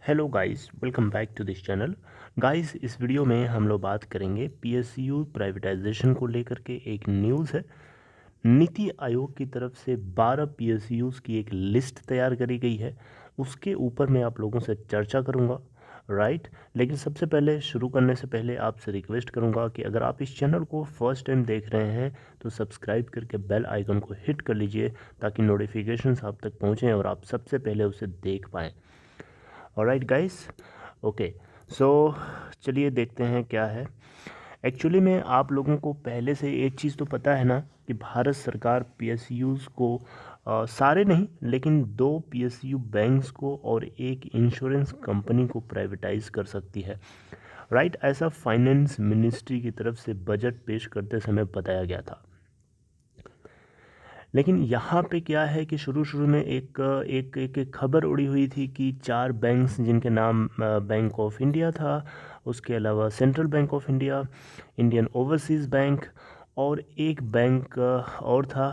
Hello guys, welcome back to this channel. Guys, इस video में हम लोग बात करेंगे पीएसयू प्राइवेटाइजेशन को लेकर के। एक न्यूज़ है, नीति आयोग की तरफ से 12 पीएसयूज़ की एक लिस्ट तैयार करी गई है। उसके ऊपर मैं आप लोगों से चर्चा करूंगा, राइट। लेकिन सबसे पहले शुरू करने से पहले आपसे रिक्वेस्ट करूंगा कि अगर आप इस चैनल को फर्स्ट टाइम देख रहे हैं तो सब्सक्राइब करके बेल आइकन को हिट कर लीजिए ताकि नोटिफिकेशंस आप तक पहुंचें और आप सबसे पहले उसे देख पाएँ। Alright guys, okay. सो चलिए देखते हैं क्या है। एक्चुअली में आप लोगों को पहले से एक चीज़ तो पता है ना कि भारत सरकार पीएसयूज़ को सारे नहीं लेकिन 2 पीएसयू बैंक्स को और एक इंश्योरेंस कंपनी को प्राइवेटाइज कर सकती है, राइट। ऐसा फाइनेंस मिनिस्ट्री की तरफ से बजट पेश करते समय बताया गया था। लेकिन यहाँ पे क्या है कि शुरू शुरू में एक खबर उड़ी हुई थी कि 4 बैंक्स जिनके नाम बैंक ऑफ इंडिया था, उसके अलावा central bank of India, Indian overseas bank और एक बैंक और था,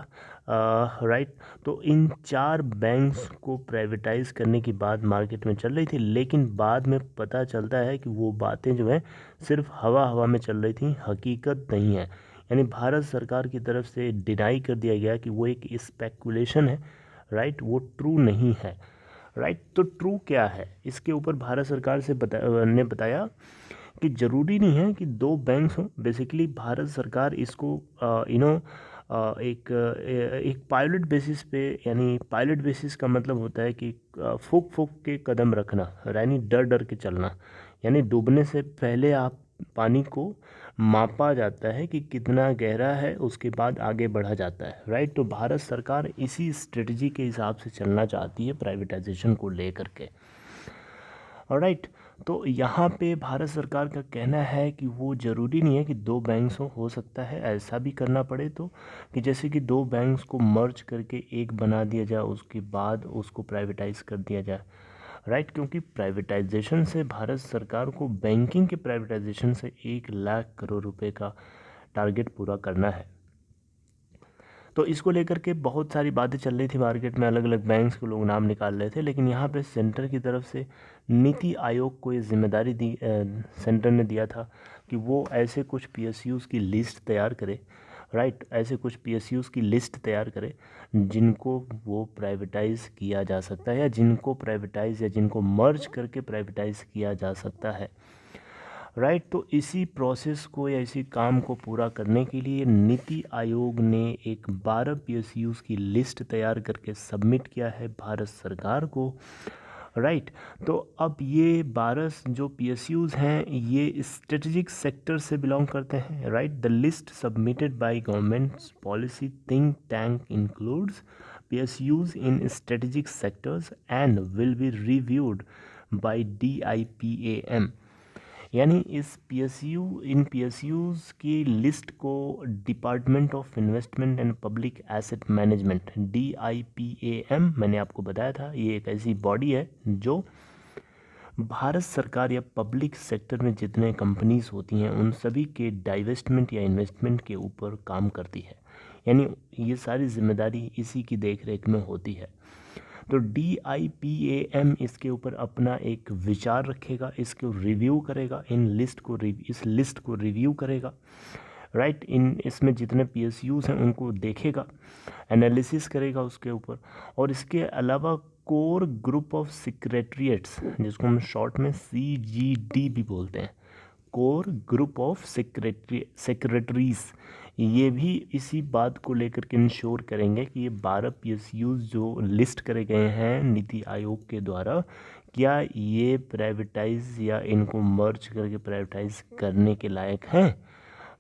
राइट। तो इन 4 बैंक्स को प्राइवेटाइज करने की बात मार्केट में चल रही थी, लेकिन बाद में पता चलता है कि वो बातें जो हैं सिर्फ हवा हवा में चल रही थी, हकीकत नहीं है। यानी भारत सरकार की तरफ से डिनाई कर दिया गया कि वो एक स्पेकुलेशन है, राइट, वो ट्रू नहीं है, राइट। तो ट्रू क्या है, इसके ऊपर भारत सरकार से ने बताया कि ज़रूरी नहीं है कि 2 बैंक्स हों। बेसिकली भारत सरकार इसको एक पायलट बेसिस पे, यानी पायलट बेसिस का मतलब होता है कि फूक फूक के कदम रखना, यानी डर डर के चलना। यानी डूबने से पहले आप पानी को मापा जाता है कि कितना गहरा है, उसके बाद आगे बढ़ा जाता है, राइट। तो भारत सरकार इसी स्ट्रेटजी के हिसाब से चलना चाहती है प्राइवेटाइजेशन को लेकर के, राइट। तो यहाँ पे भारत सरकार का कहना है कि वो ज़रूरी नहीं है कि 2 बैंक्स हो सकता है ऐसा भी करना पड़े तो, कि जैसे कि 2 बैंक्स को मर्ज करके एक बना दिया जाए, उसके बाद उसको प्राइवेटाइज कर दिया जाए, राइट। क्योंकि प्राइवेटाइजेशन से भारत सरकार को बैंकिंग के प्राइवेटाइजेशन से 1 लाख करोड़ रुपए का टारगेट पूरा करना है। तो इसको लेकर के बहुत सारी बातें चल रही थी मार्केट में, अलग अलग बैंक्स के लोग नाम निकाल रहे थे। लेकिन यहाँ पे सेंटर की तरफ से नीति आयोग को ये जिम्मेदारी सेंटर ने दिया था कि वो ऐसे कुछ पीएसयूज़ की लिस्ट तैयार करे, राइट। ऐसे कुछ पीएसयूज़ की लिस्ट तैयार करे जिनको वो प्राइवेटाइज किया जा सकता है, या जिनको प्राइवेटाइज या जिनको मर्ज करके प्राइवेटाइज किया जा सकता है, राइट। तो इसी प्रोसेस को या इसी काम को पूरा करने के लिए नीति आयोग ने एक 12 पीएसयूज़ की लिस्ट तैयार करके सबमिट किया है भारत सरकार को, राइट। तो अब ये 12 जो पीएसयूज़ हैं ये स्ट्रेटजिक सेक्टर से बिलोंग करते हैं, right. The list submitted by governments policy think tank includes PSUs in strategic sectors and will be reviewed by DIPAM। यानी इन पीएसयूज़ की लिस्ट को department of investment and public asset management DIPAM, मैंने आपको बताया था, ये एक ऐसी बॉडी है जो भारत सरकार या पब्लिक सेक्टर में जितने कंपनीज होती हैं उन सभी के डाइवेस्टमेंट या इन्वेस्टमेंट के ऊपर काम करती है। यानी ये सारी जिम्मेदारी इसी की देख रेख में होती है। तो DIPAM इसके ऊपर अपना एक विचार रखेगा, इसको रिव्यू करेगा, इस लिस्ट को रिव्यू करेगा, राइट। इसमें जितने PSUs हैं उनको देखेगा, एनालिसिस करेगा उसके ऊपर। और इसके अलावा कोर ग्रुप ऑफ सेक्रेटरीट्स, जिसको हम शॉर्ट में CGD भी बोलते हैं, कोर ग्रुप ऑफ सेक्रेटरीज, ये भी इसी बात को लेकर के इंश्योर करेंगे कि ये 12 PSUs जो लिस्ट करे गए हैं नीति आयोग के द्वारा, क्या ये प्राइवेटाइज या इनको मर्ज करके प्राइवेटाइज करने के लायक हैं,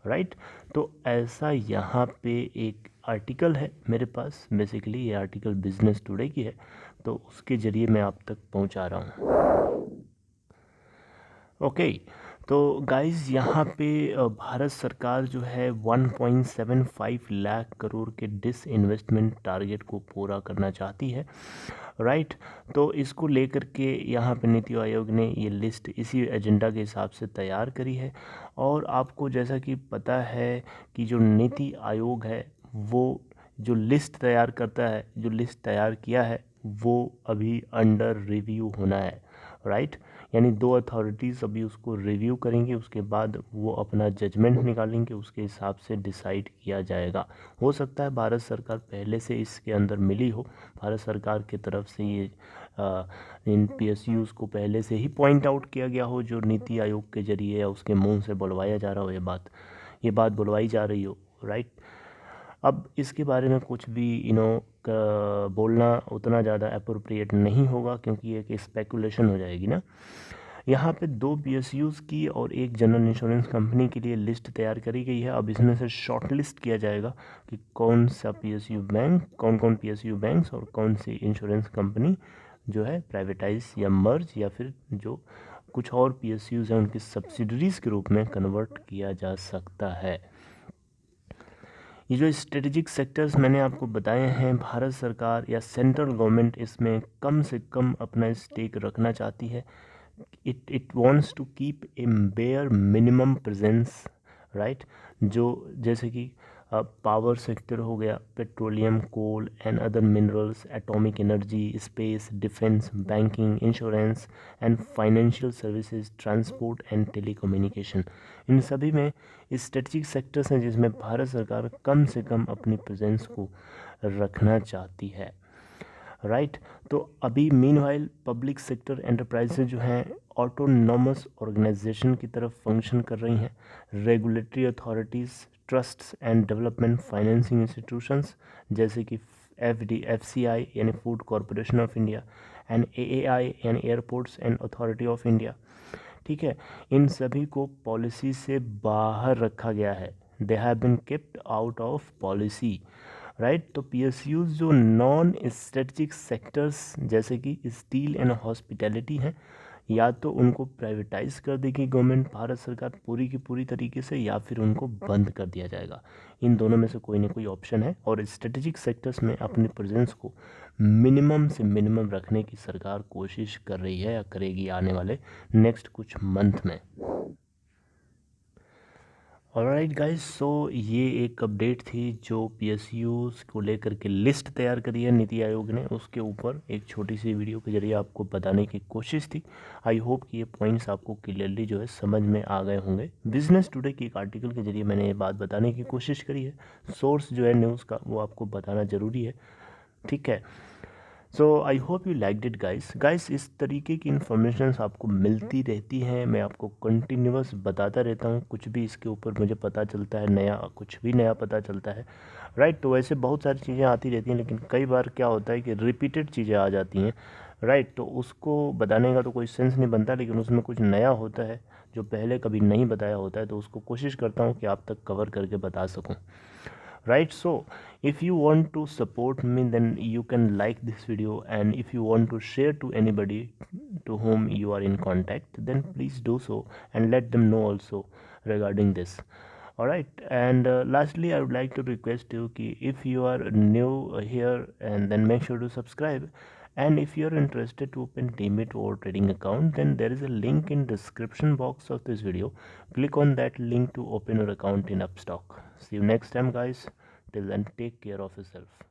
राइट। तो ऐसा यहाँ पे एक आर्टिकल है मेरे पास, बेसिकली ये आर्टिकल बिजनेस टुडे की है, तो उसके ज़रिए मैं आप तक पहुँचा रहा हूँ, ओके। तो गाइस यहाँ पे भारत सरकार जो है 1.75 लाख करोड़ के डिसइन्वेस्टमेंट टारगेट को पूरा करना चाहती है, राइट। तो इसको लेकर के यहाँ पे नीति आयोग ने ये लिस्ट इसी एजेंडा के हिसाब से तैयार करी है। और आपको जैसा कि पता है कि जो नीति आयोग है वो जो लिस्ट तैयार करता है, जो लिस्ट तैयार किया है वो अभी अंडर रिव्यू होना है, राइट। यानी 2 अथॉरिटीज़ अभी उसको रिव्यू करेंगे, उसके बाद वो अपना जजमेंट निकालेंगे, उसके हिसाब से डिसाइड किया जाएगा। हो सकता है भारत सरकार पहले से इसके अंदर मिली हो, भारत सरकार की तरफ से ये इन पीएसयूज़ को पहले से ही पॉइंट आउट किया गया हो, जो नीति आयोग के जरिए या उसके मुंह से बुलवाया जा रहा हो, ये बात बुलवाई जा रही हो, राइट। अब इसके बारे में कुछ भी बोलना उतना ज़्यादा अप्रोप्रिएट नहीं होगा, क्योंकि एक स्पेकुलेशन हो जाएगी ना। यहाँ पे 2 पीएसयूज़ की और एक जनरल इंश्योरेंस कंपनी के लिए लिस्ट तैयार करी गई है। अब इसमें से शॉर्ट लिस्ट किया जाएगा कि कौन सा पीएसयू बैंक, कौन पीएसयू बैंक्स और कौन सी इंश्योरेंस कंपनी जो है प्राइवेटाइज या मर्ज या फिर जो कुछ और पीएसयूज़ हैं उनकी सब्सिडरीज़ के रूप में कन्वर्ट किया जा सकता है। ये जो स्ट्रेटेजिक सेक्टर्स मैंने आपको बताए हैं, भारत सरकार या सेंट्रल गवर्नमेंट इसमें कम से कम अपना स्टेक रखना चाहती है। It wants to keep a bare minimum presence, right. जो जैसे कि पावर सेक्टर हो गया, petroleum, coal and other minerals, atomic energy, space, defence, banking, insurance and financial services, transport and telecommunication, इन सभी में स्ट्रेटजिक सेक्टर्स हैं जिसमें भारत सरकार कम से कम अपनी प्रेजेंस को रखना चाहती है, राइट। तो अभी मीनवाइल पब्लिक सेक्टर एंटरप्राइजेज जो हैं ऑटोनॉमस ऑर्गेनाइजेशन की तरफ फंक्शन कर रही हैं। Regulatory authorities, trusts and development financing institutions जैसे कि FCI यानी food corporation of India and AAI यानी airports and authority of India, ठीक है, इन सभी को पॉलिसी से बाहर रखा गया है। They have been kept out of policy, right. तो पीएसयूज जो नॉन स्ट्रेटजिक सेक्टर्स जैसे कि स्टील एंड हॉस्पिटैलिटी हैं, या तो उनको प्राइवेटाइज कर देगी गवर्नमेंट, भारत सरकार पूरी की पूरी तरीके से, या फिर उनको बंद कर दिया जाएगा। इन दोनों में से कोई ना कोई ऑप्शन है। और स्ट्रेटेजिक सेक्टर्स में अपनी प्रेजेंस को मिनिमम से मिनिमम रखने की सरकार कोशिश कर रही है या करेगी आने वाले नेक्स्ट कुछ मंथ में। ऑलराइट गाइस, सो ये एक अपडेट थी जो पीएसयूज़ को लेकर के लिस्ट तैयार करी है नीति आयोग ने, उसके ऊपर एक छोटी सी वीडियो के जरिए आपको बताने की कोशिश थी। आई होप कि ये पॉइंट्स आपको क्लियरली जो है समझ में आ गए होंगे। बिजनेस टुडे की एक आर्टिकल के जरिए मैंने ये बात बताने की कोशिश करी है। सोर्स जो है न्यूज़ का वो आपको बताना ज़रूरी है, ठीक है। So I hope you like it guys. इस तरीके की इन्फॉर्मेशन आपको मिलती रहती हैं, मैं आपको कंटिन्यूअस बताता रहता हूँ। कुछ भी इसके ऊपर मुझे पता चलता है नया, कुछ भी नया पता चलता है, राइट। तो वैसे बहुत सारी चीज़ें आती रहती हैं, लेकिन कई बार क्या होता है कि रिपीटेड चीज़ें आ जाती हैं, राइट। तो उसको बताने का तो कोई सेंस नहीं बनता, लेकिन उसमें कुछ नया होता है जो पहले कभी नहीं बताया होता है, तो उसको कोशिश करता हूँ कि आप तक कवर करके बता सकूँ, right? So if you want to support me, then you can like this video, and if you want to share to anybody to whom you are in contact, then please do so and let them know also regarding this. All right, and lastly I would like to request you ki if you are new here, and then make sure to subscribe. And if you are interested to open Demat or trading account, then there is a link in description box of this video. Click on that link to open your account in Upstock. See you next time guys. Till then, take care of yourself.